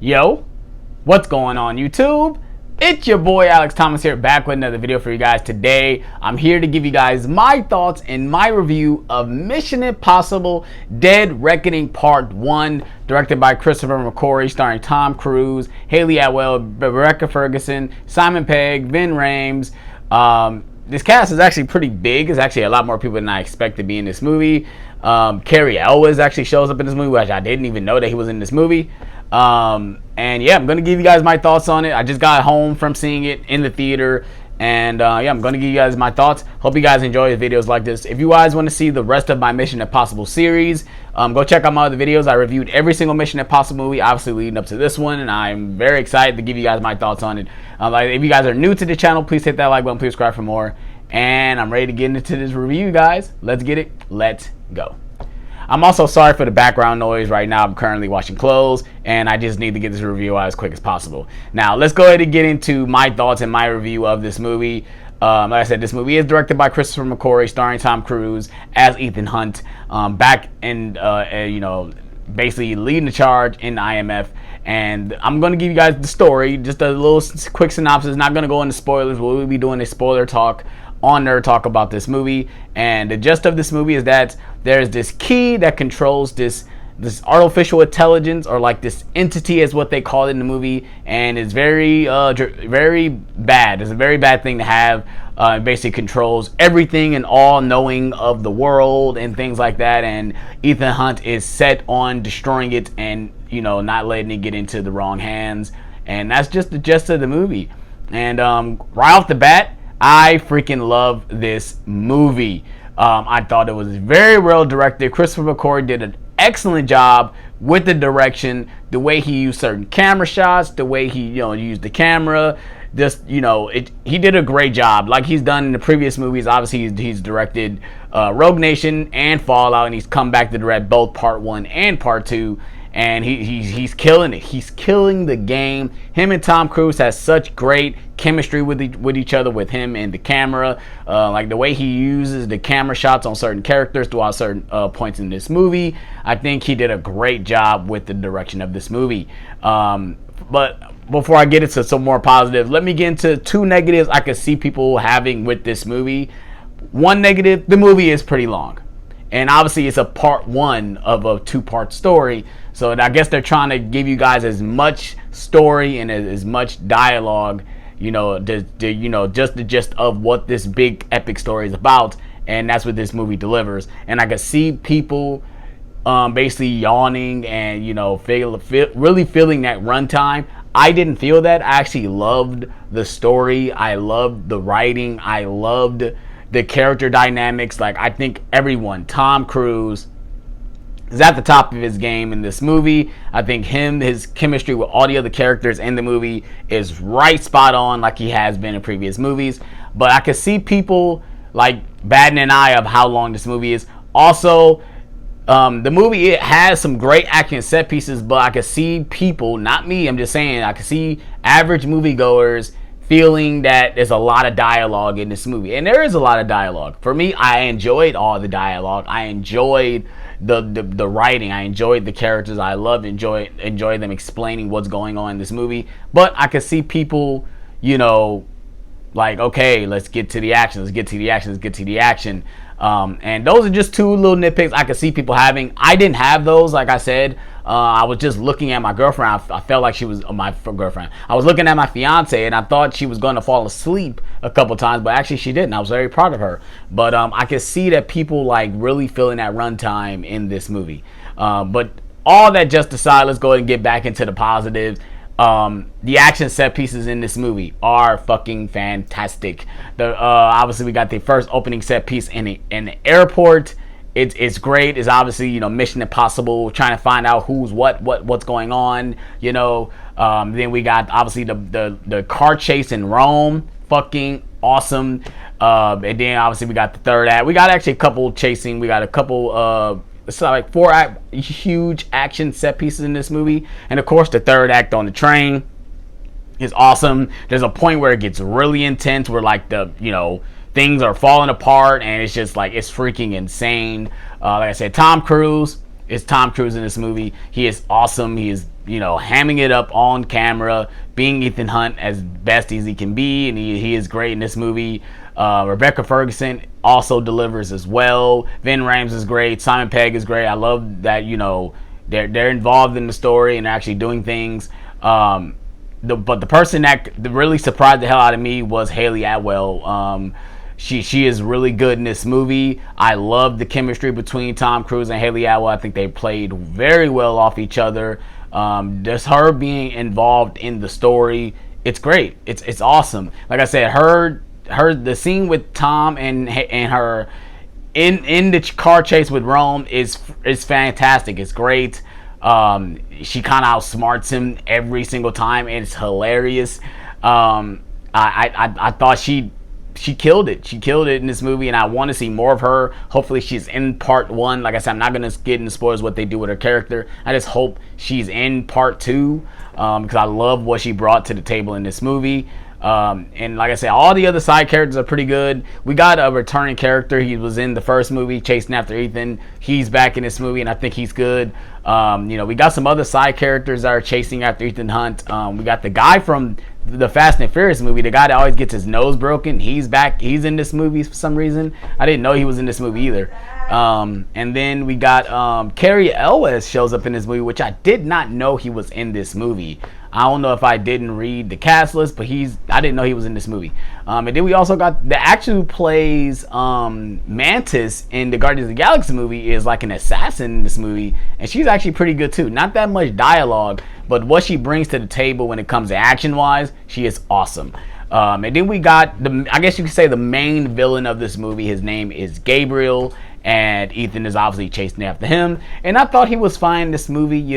Yo, what's going on YouTube? It's your boy Alex Thomas here, back with another video for you guys. Today, I'm here to give you guys my thoughts and my review of Mission Impossible Dead Reckoning Part 1, directed by Christopher McQuarrie, starring Tom Cruise, Haley Atwell, Rebecca Ferguson, Simon Pegg, Ving Rhames. This cast is actually pretty big. There's actually a lot more people than I expect to be in this movie. Cary Elwes actually shows up in this movie, which I didn't even know that he was in this movie. And yeah, I'm gonna give you guys my thoughts on it. I just got home from seeing it in the theater, and yeah, I'm gonna give you guys my thoughts. Hope you guys enjoy videos like this. If you guys want to see the rest of my Mission Impossible series, go check out my other videos. I reviewed every single Mission Impossible movie, obviously leading up to this one, and I'm very excited to give you guys my thoughts on it. If you guys are new to the channel, please hit that like button, please subscribe for more, and I'm ready to get into this review, guys. Let's get it. Let's go. I'm also sorry for the background noise right now. I'm currently washing clothes, and I just need to get this review out as quick as possible. Now, let's go ahead and get into my thoughts and my review of this movie. Like I said, this movie is directed by Christopher McQuarrie, starring Tom Cruise as Ethan Hunt, back in, basically leading the charge in the IMF. And I'm going to give you guys the story, just a little quick synopsis. Not going to go into spoilers. We'll be doing a spoiler talk on Nerd Talk about this movie, and the gist of this movie is that there's this key that controls this artificial intelligence, or like this entity is what they call it in the movie, and it's very very bad. It's a very bad thing to have. It basically controls everything and all knowing of the world and things like that, and Ethan Hunt is set on destroying it and not letting it get into the wrong hands, and that's just the gist of the movie. And right off the bat, I freaking love this movie. I thought it was very well directed. Christopher McQuarrie did an excellent job with the direction, the way he used certain camera shots, the way he used the camera. He did a great job, like he's done in the previous movies. Obviously, he's directed Rogue Nation and Fallout, and he's come back to direct both Part 1 and Part 2. And he's killing it. He's killing the game. Him and Tom Cruise has such great chemistry with each other, with him and the camera. Like the way he uses the camera shots on certain characters throughout certain points in this movie. I think he did a great job with the direction of this movie. But before I get into some more positives, let me get into two negatives I could see people having with this movie. One negative: the movie is pretty long. And obviously it's a part one of a two-part story. So I guess they're trying to give you guys as much story and as much dialogue, just the gist of what this big epic story is about. And that's what this movie delivers. And I could see people basically yawning and, really feeling that runtime. I didn't feel that. I actually loved the story. I loved the writing. I loved the character dynamics. Like, I think everyone, Tom Cruise is at the top of his game in this movie. I think his chemistry with all the other characters in the movie is right spot on, like he has been in previous movies. But I could see people like batting an eye of how long this movie is. Also, the movie, it has some great action set pieces, but I could see people, not me, I'm just saying, I could see average moviegoers feeling that there's a lot of dialogue in this movie. And there is a lot of dialogue. For me, I enjoyed all the dialogue. I enjoyed the writing. I enjoyed the characters. I enjoy them explaining what's going on in this movie. But I could see people, like, okay, let's get to the action. Let's get to the action. Let's get to the action. And those are just two little nitpicks I could see people having. I didn't have those, like I said. I was just looking at my girlfriend. I felt like she was my girlfriend. I was looking at my fiance, and I thought she was going to fall asleep a couple times, but actually she didn't. I was very proud of her. But I could see that people like really feeling that runtime in this movie. But all that just aside, let's go ahead and get back into the positives. The action set pieces in this movie are fucking fantastic. Obviously, we got the first opening set piece in the airport. It's great. It's obviously Mission Impossible, trying to find out who's what's going on. Then we got obviously the car chase in Rome, fucking awesome. And then obviously we got the third act. We got actually a couple chasing. We got a couple it's like four huge action set pieces in this movie, and of course the third act on the train is awesome. There's a point where it gets really intense, where like things are falling apart, and it's just like, it's freaking insane. Like I said, Tom Cruise is Tom Cruise in this movie. He is awesome. He is, hamming it up on camera, being Ethan Hunt as best as he can be, and he is great in this movie. Rebecca Ferguson also delivers as well. Ving Rhames is great. Simon Pegg is great. I love that, they're involved in the story and actually doing things. But the person that really surprised the hell out of me was Hayley Atwell. She is really good in this movie. I love the chemistry between Tom Cruise and Hayley Atwell. I think they played very well off each other. Just her being involved in the story, it's great. It's awesome. Like I said, the scene with Tom and her in the car chase with Rome is fantastic. It's great. She kind of outsmarts him every single time, and it's hilarious. I thought she killed it. She killed it in this movie, and I want to see more of her. Hopefully she's in part 1. Like I said, I'm not going to get into spoilers what they do with her character. I just hope she's in part 2, because I love what she brought to the table in this movie. And like I said, all the other side characters are pretty good. We got a returning character. He was in the first movie chasing after Ethan. He's back in this movie, and I think he's good. We got some other side characters that are chasing after Ethan Hunt. We got the guy from the Fast and Furious movie, the guy that always gets his nose broken. He's back. He's in this movie for some reason. I didn't know he was in this movie either. And then we got Cary Elwes shows up in this movie, which I did not know he was in this movie. I don't know if I didn't read the cast list, but I didn't know he was in this movie. And then we also got the actor who plays Mantis in the Guardians of the Galaxy movie is like an assassin in this movie, and she's actually pretty good too. Not that much dialogue, but what she brings to the table when it comes to action-wise, she is awesome. And then we got I guess you could say the main villain of this movie. His name is Gabriel, and Ethan is obviously chasing after him. And I thought he was fine in this movie,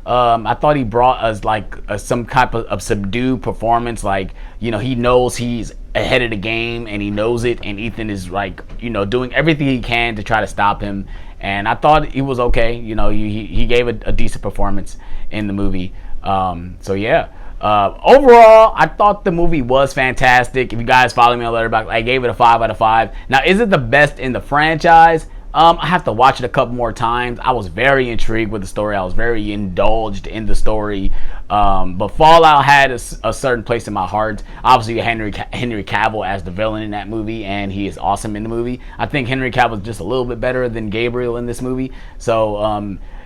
I thought he brought us like some type of subdued performance. Like, he knows he's ahead of the game, and he knows it. And Ethan is like, doing everything he can to try to stop him. And I thought he was okay. He gave a decent performance in the movie. So yeah. Overall, I thought the movie was fantastic. If you guys follow me on Letterboxd, I gave it a 5 out of 5. Now, is it the best in the franchise? I have to watch it a couple more times. I was very intrigued with the story. I was very indulged in the story. But Fallout had a certain place in my heart. Obviously, Henry Cavill as the villain in that movie, and he is awesome in the movie. I think Henry Cavill is just a little bit better than Gabriel in this movie. So,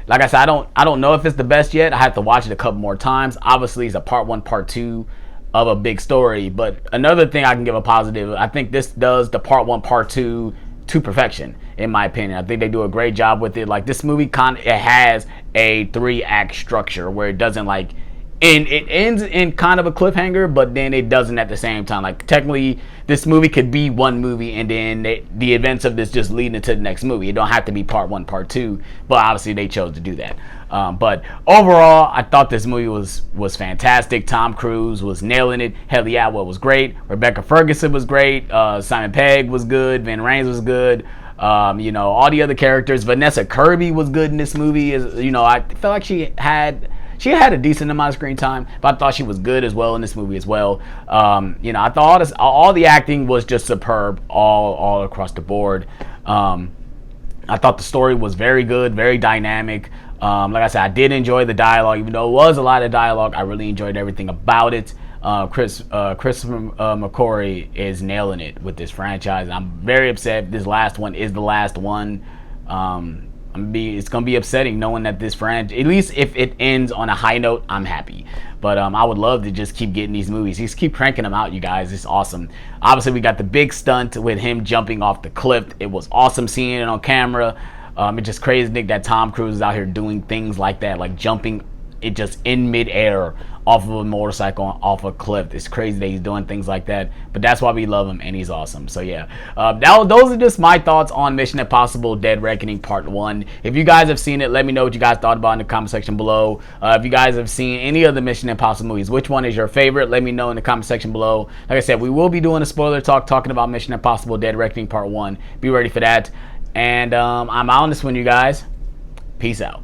like I said, I don't know if it's the best yet. I have to watch it a couple more times. Obviously, it's a part 1, part 2 of a big story. But another thing I can give a positive, I think this does the part 1, part 2 to perfection, in my opinion. I think they do a great job with it. Like, this movie it has a 3-act structure where it doesn't it ends in kind of a cliffhanger, but then it doesn't at the same time. Like, technically, this movie could be one movie, and then the events of this just lead into the next movie. It don't have to be part 1, part 2, but obviously they chose to do that. But overall, I thought this movie was fantastic. Tom Cruise was nailing it. Hayley Atwell was great. Rebecca Ferguson was great. Simon Pegg was good. Ving Rhames was good. All the other characters. Vanessa Kirby was good in this movie. I felt like she had a decent amount of screen time, but I thought she was good as well in this movie as well. I thought all the acting was just superb all across the board. I thought the story was very good, very dynamic. Like I said, I did enjoy the dialogue. Even though it was a lot of dialogue, I really enjoyed everything about it. Christopher McQuarrie is nailing it with this franchise. I'm very upset this last one is the last one. It's gonna be upsetting knowing that this franchise, at least if it ends on a high note, I'm happy. But I would love to just keep getting these movies. Just keep cranking them out, you guys. It's awesome. Obviously, we got the big stunt with him jumping off the cliff. It was awesome seeing it on camera. It's just crazy, Nick, that Tom Cruise is out here doing things like that, like jumping it just in midair off of a motorcycle off a cliff. It's crazy that he's doing things like that, but that's why we love him, and he's awesome. So yeah, those are just my thoughts on Mission Impossible Dead Reckoning Part 1. If you guys have seen it, let me know what you guys thought about in the comment section below. If you guys have seen any of the Mission Impossible movies, which one is your favorite? Let me know in the comment section below. Like I said, we will be doing a spoiler talk talking about Mission Impossible Dead Reckoning Part 1. Be ready for that. And I'm out on this one, you guys. Peace out.